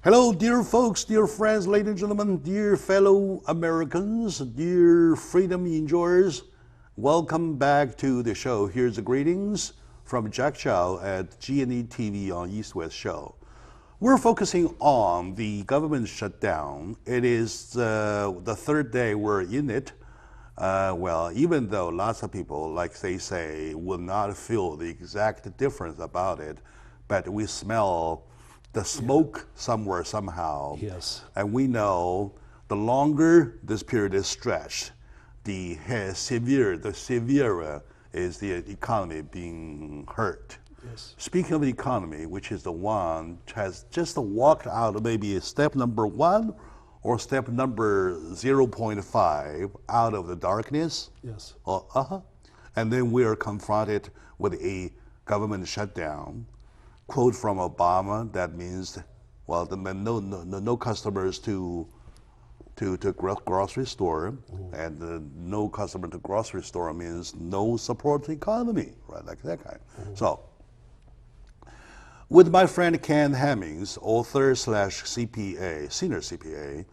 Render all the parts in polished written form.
Hello, dear folks, dear friends, ladies and gentlemen, dear fellow Americans, dear freedom enjoyers. Welcome back to the show. Here's the greetings from Jack Chow at GNE TV on East West Show. We're focusing on the government shutdown. It is the third day we're in it. Well, even though lots of people, like they say, will not feel the exact difference about it, but we smell the smoke somewhere, somehow. Yes. And we know the longer this period is stretched, the severer is the economy being hurt. Yes. Speaking of the economy, which is the one has just walked out maybe step number 1 or step number 0.5 out of the darkness. Yes. And then we are confronted with a government shutdown. Quote from Obama, that means, well, no customers to grocery store, and no customer to grocery store means no support to economy, right? Like that kind. So, with my friend Ken Hemmings, author / CPA, senior CPA.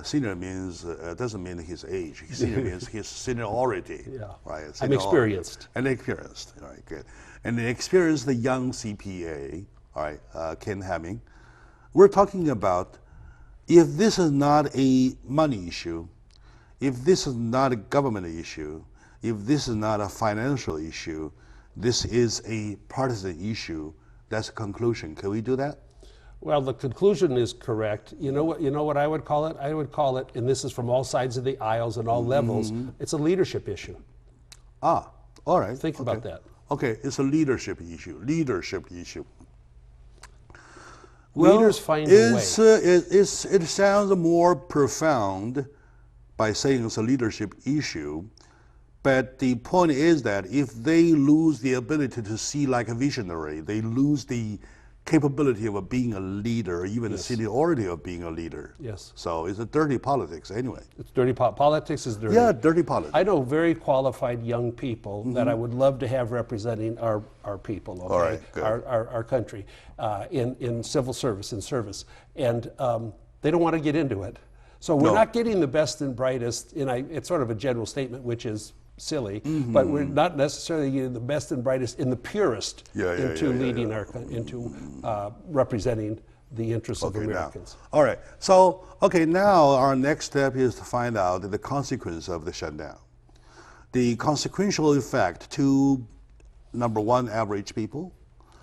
Senior means doesn't mean his age. Senior means his seniority. Yeah. Right. I'm experienced. And experienced. All right. Good. And the experienced, the young CPA. All right. Ken Hemming. We're talking about if this is not a money issue, if this is not a government issue, if this is not a financial issue, this is a partisan issue. That's the conclusion. Can we do that? Well, the conclusion is correct. You know what I would call it? I would call it, and this is from all sides of the aisles and all levels, it's a leadership issue. All right. Think about that. Okay, it's a leadership issue. Well, Leaders find a way. It sounds more profound by saying it's a leadership issue, but the point is that if they lose the ability to see like a visionary, they lose the capability of being a leader, even the seniority of being a leader. Yes. So it's a dirty politics anyway. It's dirty. Politics is dirty. Yeah, dirty politics. I know very qualified young people that I would love to have representing our people, okay? All right, good. Our country in civil service, in service. And they don't want to get into it. So we're not getting the best and brightest, it's sort of a general statement, which is silly, but we're not necessarily getting the best and brightest and the purest into leading our into representing the interests of Americans. Now, all right. So, now our next step is to find out the consequence of the shutdown. The consequential effect to, number 1, average people.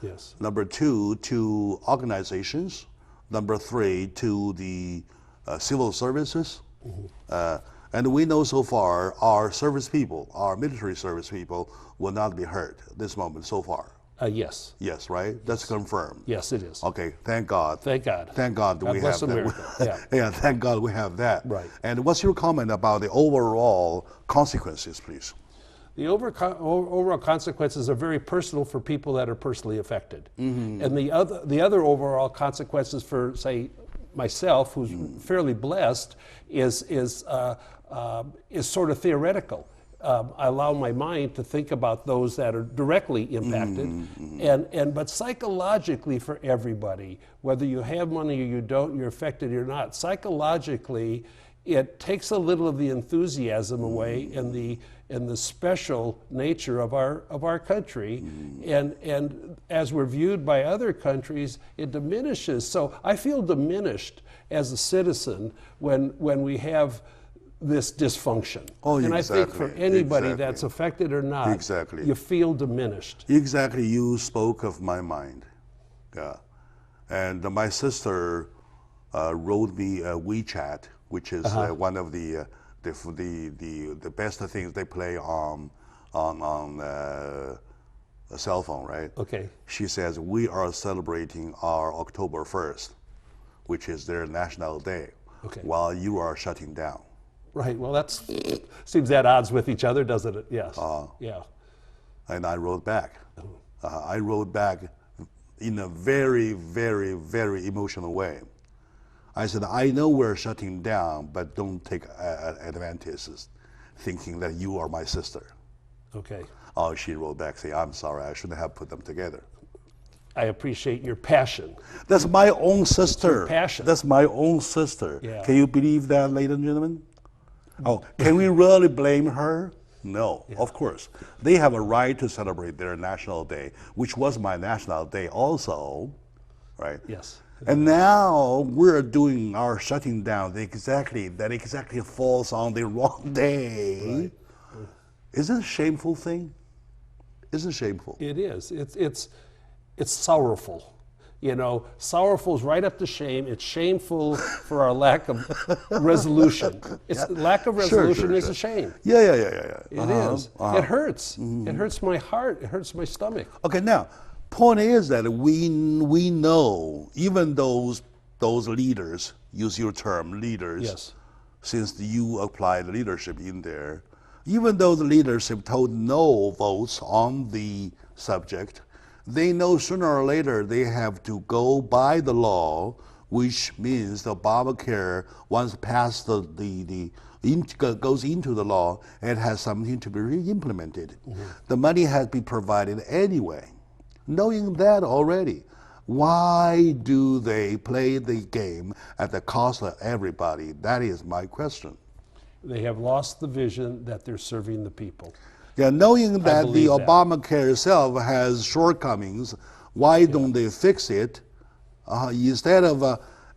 Yes. Number 2, to organizations. Number 3, to the civil services. And we know so far our service people, our military service people, will not be hurt this moment so far. Yes. Yes, right? That's confirmed. Yes, it is. Okay, thank God. Thank God. Thank God we bless have America. that. Yeah, thank God we have that. Right. And what's your comment about the overall consequences, please? The overall consequences are very personal for people that are personally affected. And the other overall consequences for, say, myself, who's fairly blessed, is sort of theoretical. I allow my mind to think about those that are directly impacted, but psychologically for everybody, whether you have money or you don't, you're affected or not. Psychologically, it takes a little of the enthusiasm away and the special nature of our country, and as we're viewed by other countries, it diminishes. So I feel diminished as a citizen when we have this dysfunction. And I think for anybody that's affected or not, you feel diminished. Exactly, you spoke of my mind. Yeah, and my sister wrote me a WeChat, which is one of the best things they play on a cell phone, right? Okay. She says, we are celebrating our October 1st, which is their national day, while you are shutting down. Right, well that seems at odds with each other, doesn't it? Yes, yeah. And I wrote back. I wrote back in a very, very, very emotional way. I said, I know we're shutting down, but don't take advantages, thinking that you are my sister. Okay. Oh, she wrote back saying, I'm sorry, I shouldn't have put them together. I appreciate your passion. That's my own sister. your passion. That's my own sister. Yeah. Can you believe that, ladies and gentlemen? Oh, can we really blame her? No, of course. They have a right to celebrate their national day, which was my national day also, right? Yes. And now we're doing our shutting down that exactly falls on the wrong day. Isn't it a shameful thing? Isn't it shameful? It is. It's sorrowful. You know, sorrowful is right up to shame. It's shameful for our lack of resolution. Lack of resolution is a shame. Yeah. It is. It hurts. It hurts my heart. It hurts my stomach. Okay, now, point is that we know, even those leaders, use your term, leaders, Yes. since you applied leadership in there, even though the leaders have told no votes on the subject, they know sooner or later they have to go by the law, which means the Obamacare, once passed goes into the law, it has something to be re-implemented. The money has been provided anyway. Knowing that already, why do they play the game at the cost of everybody? That is my question. They have lost the vision that they're serving the people. Yeah, knowing that the believe that. Obamacare itself has shortcomings, why don't they fix it instead of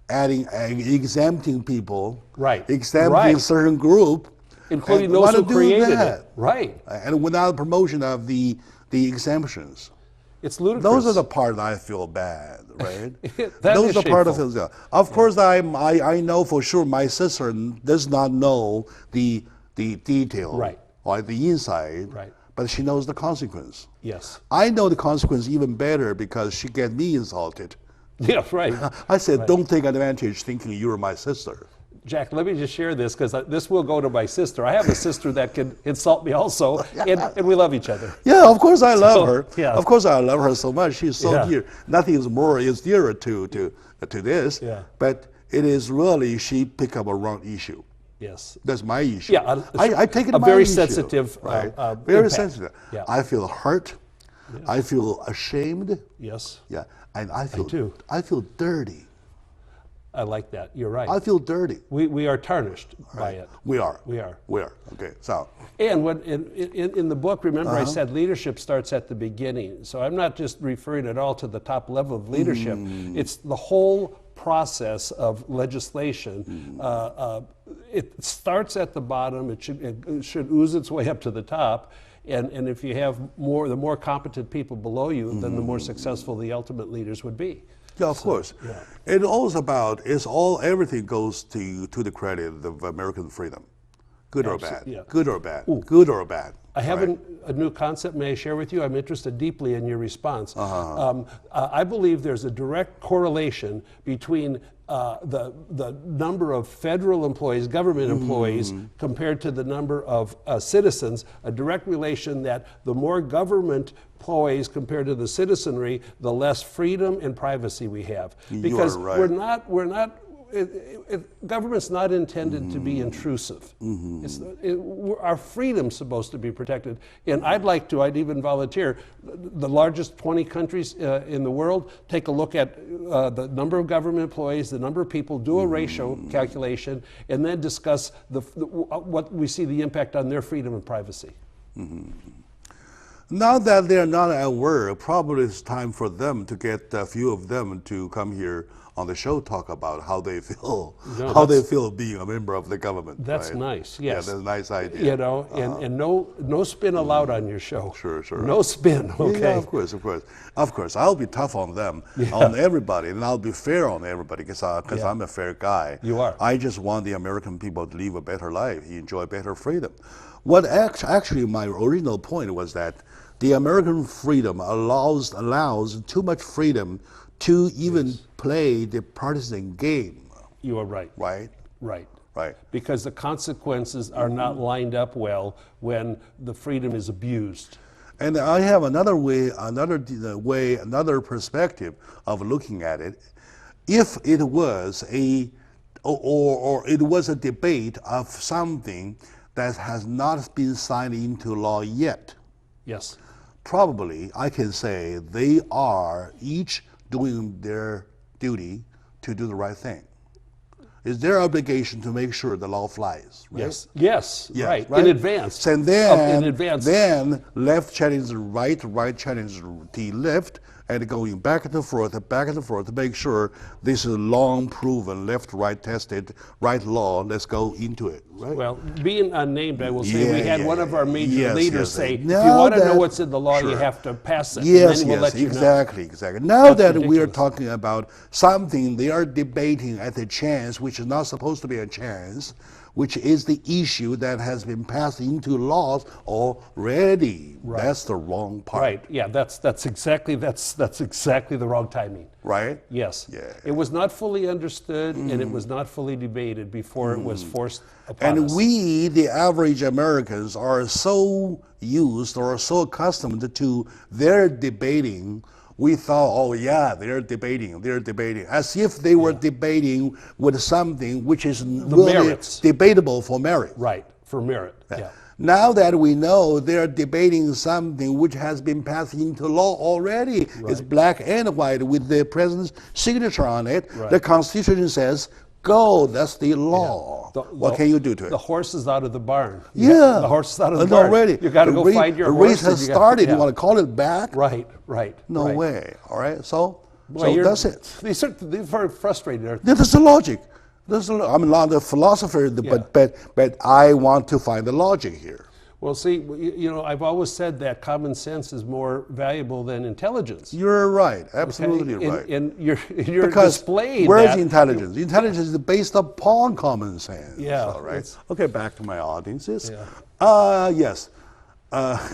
exempting people, Right. exempting Right. a certain group, Including and those wanna who do created that, it. Right. and without promotion of the exemptions. It's ludicrous. Those are the part I feel bad, right? That Those is are the part of shameful. it. Of course, I know for sure my sister does not know the detail, Right. or the inside, Right. but she knows the consequence. Yes. I know the consequence even better because she get me insulted. Yeah, right. I said, don't take advantage thinking you're my sister. Jack, let me just share this because this will go to my sister. I have a sister that can insult me also, and we love each other. Yeah, of course I love her. yeah. Of course I love her so much. She's so Yeah. dear. Nothing is dearer to this. Yeah. But it is really she picked up a wrong issue. Yes. That's my issue. Yeah, I take it a my very issue, sensitive, right? impact. Very sensitive. Yeah. I feel hurt. I feel ashamed. Yes. Yeah, and I feel too. I feel dirty. I like that. You're right. I feel dirty. We are tarnished by it. We are. We are. We are. Okay. So. And when in the book, remember Uh-huh. I said leadership starts at the beginning. So I'm not just referring at all to the top level of leadership. It's the whole process of legislation. It starts at the bottom. It should ooze its way up to the top. And if you have the more competent people below you, then the more successful the ultimate leaders would be. Yeah, of course. Everything goes to the credit of American freedom, good or bad, yeah. good or bad, good or bad. I have right? a new concept. May I share with you? I'm interested deeply in your response. I believe there's a direct correlation between the number of federal employees, government employees, compared to the number of citizens. A direct relation that the more government employees compared to the citizenry, the less freedom and privacy we have. Because right. we're not. Government's not intended to be intrusive. Our freedom's supposed to be protected. And I'd even volunteer, the largest 20 countries in the world, take a look at the number of government employees, the number of people, do a ratio calculation, and then discuss what we see the impact on their freedom and privacy. Now that they're not at work, probably it's time for them to get a few of them to come here on the show, talk about how they feel, they feel being a member of the government. That's right? nice. Yes, Yeah, that's a nice idea. You know, and no spin allowed on your show. Sure. No spin. Okay. Yeah, of course. I'll be tough on them, on everybody, and I'll be fair on everybody because I'm a fair guy. You are. I just want the American people to live a better life, enjoy better freedom. What actually my original point was that the American freedom allows too much freedom to even play the partisan game. You are right. Right. Right. Because the consequences are not lined up well when the freedom is abused. And I have another perspective of looking at it. If it was it was a debate of something that has not been signed into law yet, Yes. probably I can say they are each doing their duty to do the right thing. It's their obligation to make sure the law flies, right? Yes, Yes, right. right? In advance. And then, in advance. then left challenges right, right challenges the left, and going back and forth to make sure this is long proven, left, right tested, right law. Let's go into it, right? Well, being unnamed, I will say Yeah, we had yeah, one of our major yes, leaders yes, say, if you now want to know that- what's in the law, you sure. have to pass it. Yes, and then we'll yes, let you know. exactly, exactly. Now That's that we are ridiculous. talking about something they are debating at a chance, which is not supposed to be a chance, which is the issue that has been passed into laws already. Right. That's the wrong part, Right. Yeah. That's exactly the wrong timing. right? Yes. Yeah. It was not fully understood and it was not fully debated before it was forced upon And us. we, the average Americans, are so used or so accustomed to their debating. We thought, oh yeah, they're debating, as if they were debating with something which is really merits. debatable for merit. Right. For merit. Yeah. Now that we know they're debating something which has been passed into law already, it's black and white with the president's signature on it. Right. The Constitution says, go, that's the law. What can you do to it? The horse is out of the barn. Yeah, The horse is out of the and barn. already. You got to The go race- find your the horse. race has and started. yeah. You want to call it back? Right. Right. No right. way. All right. So Well, you're- that's it. They're very frustrated. That's the logic. I'm not a philosopher, but I want to find the logic here. Well, see, you know, I've always said that common sense is more valuable than intelligence. You're right. Okay? Absolutely right. And you're Because displaying where's that. intelligence? Intelligence is based upon common sense. Yeah, All right. it's- Okay, back to my audiences. Yeah. Yes.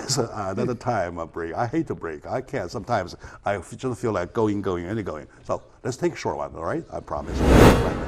So another time a break. I hate to break. I can't. Sometimes I just feel like going, and going. So let's take a short one, all right? I promise. Right.